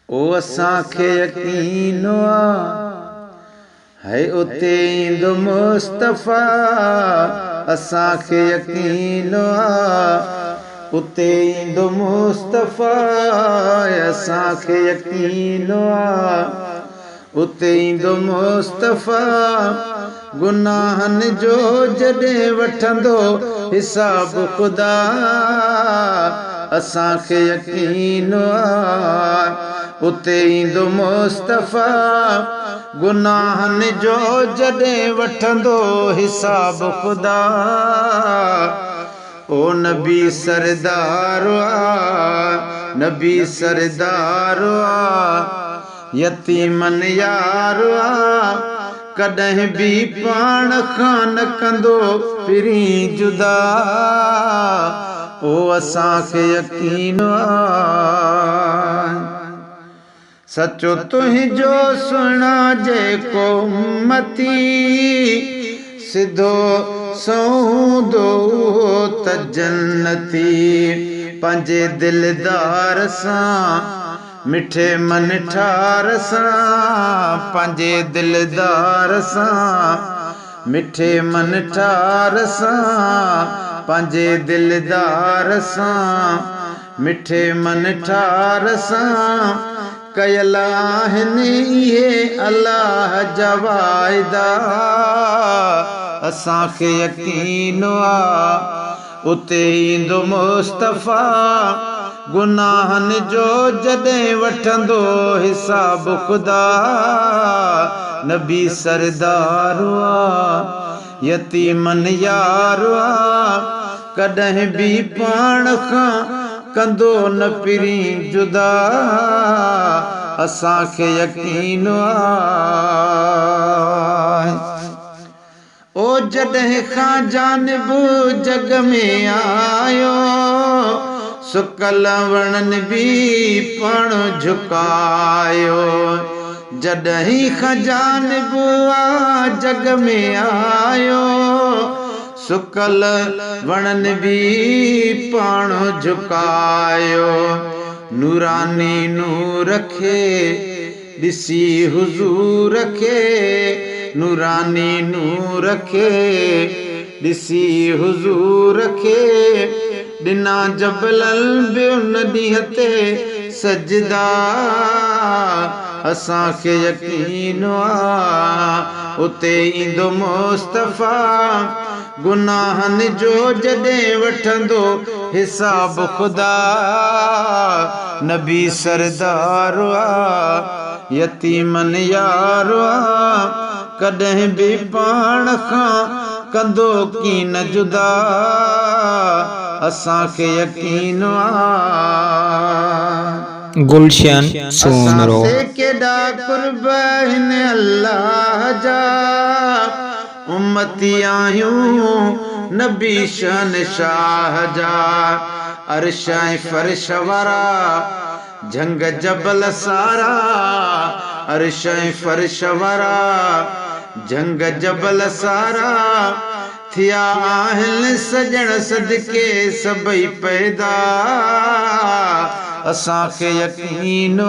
ओ असांखे यकीन है उते ईंदो मुस्तफ़ा, असांखे यकीन उते ईंदो मुस्तफ़ा, असांखे यकीन उते ईंदो मुस्तफ़ा। गुनाहनि जो जॾहिं वठंदो हिसाब ख़ुदा, असांखे यकीन उते ईंदो मुस्तफ़ा। गुनाहनि जो जॾहिं वठंदो हिसाब ख़ुदा। ओ नबी सरदार नबी सरदार यतीमनि यार कॾहिं बि पाण खां न कंदो पिरी जुदा। ओ असांखे यकीन सचो तुंहिंजो सुहिणा जेको उम्मती, सिधो सौंदो त जन्नती। पंहिंजे दिलदार सां मिठे मन ठार सां, पंहिंजे दिलदार सां मिठे मन ठार सां, पंहिंजे दिलदार सां मिठे मन ठार सां। कयल आहिनि इहे अल्लाह जा वाइदा, असांखे यकीन उते ईंदो मुस्तफ़ा। गुनाहनि जो जॾहिं वठंदो हिसाब ख़ुदा। नबी सरदार यतीमनि यार कॾहिं बि पाण खां कंदो न पिरी जुदा, असांखे यकीन ओ जॾहिं खां जानिब जग में आयो, सुकल वणनि बि पाण झुकायो। जॾहिं खां जानिब जग में आयो, सुकल वणनि बि पाण झुकायो। नूरानी नूर खे ॾिसी हुज़ूर खे, नूरानी नूर खे ॾिसी हुज़ूर खे। ॾिना जबलल बि उन ॾींहं ते सजदा, असांखे यकीन उते ईंदो मुस्तफ़ा। गुनाहनि जो जॾहिं वठंदो हिसाब ख़ुदा। नबी सरदार यतीमनि यार कॾहिं बि पाण खां कंदो कीन जुदा, असांखे यकीन गुलशन सोमरो। असां केॾा कुर्ब हिन अल्लाह जा, उम्मती आहियूं नबी शहंशाह जा। अर्श ऐं फर्श वारा झंग जबल सारा, अर्श ऐं फर्श वारा झंग जबल सारा। थिया आहिनि सजण सदके सभई पैदा, असांखे यकीन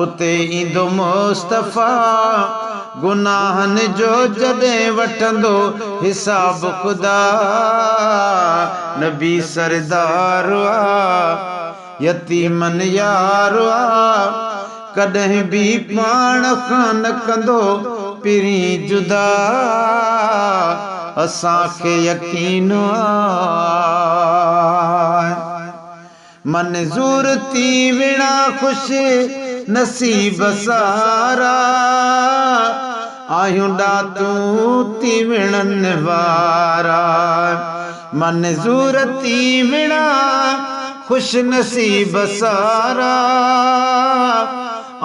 उते ईंदो मुस्तफ़ा। गुनाहनि जो जॾहिं वठंदो हिसाब ख़ुदा। नबी सरदार यतीमनि यार कॾहिं बि पाण खां न कंदो पिरी जुदा, असांखे यकीन मंज़ूर थी विणा ख़ुशि नसीब सारा। आहियूं ॾातूं थी विणनि वारा, मंज़ूर थी विणा ख़ुशि नसीब सारा।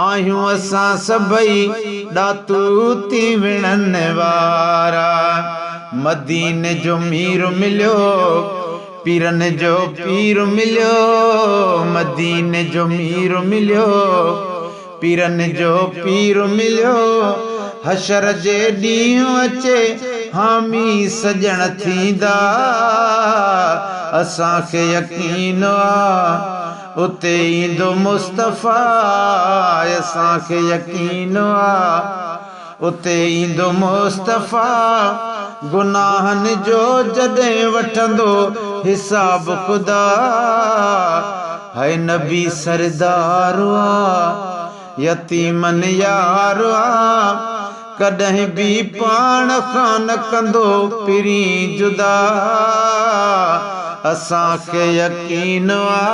आहियूं असां सभई ॾातूं थी विणनि वारा। मदीने जो मीर मिलियो, पीरनि जो पीर मिलियो। मदीने जो मीर मिलियो, पीरनि जो पीर मिलियो। हशर जे ॾींहुं अचे हामी सजण थींदा, असांखे यकीन उते ईंदो मुस्तफ़ा असांखे यकीन आ उते ईंदो मुस्तफ़ा गुनाहनि जो जॾहिं वठंदो हिसाब खुदा है नबी सरदार आ यतीमनि यार आ कॾहिं बि पाण खां न कंदो पिरी जुदा असांखे यकीन आ